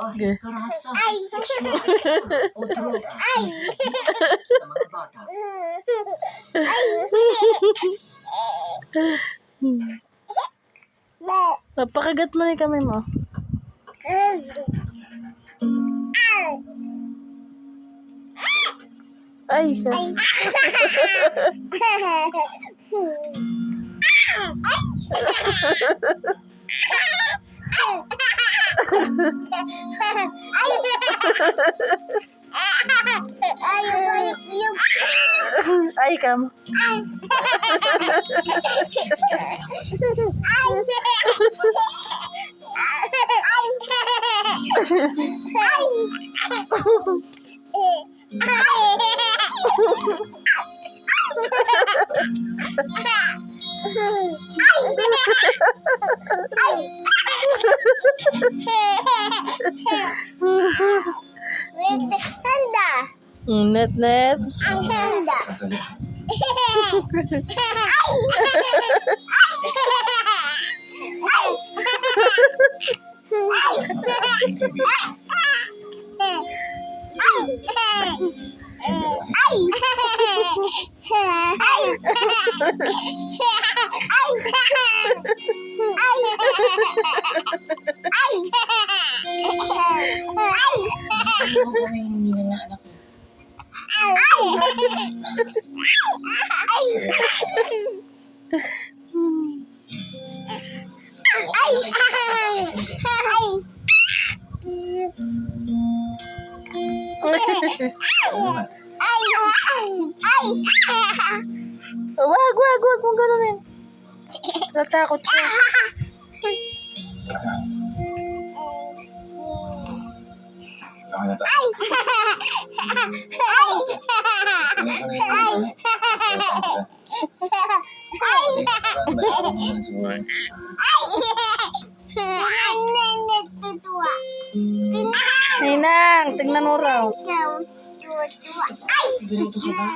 lengguwahe, karahasan, sexual, o droga, sa mga bata. Pakagat mo na yung kamay mo. Ay, ay, kam. Net, net. Wag mong ganunin. Natakot siya. Ninang, tignan mo raw. Sigurado ka ba?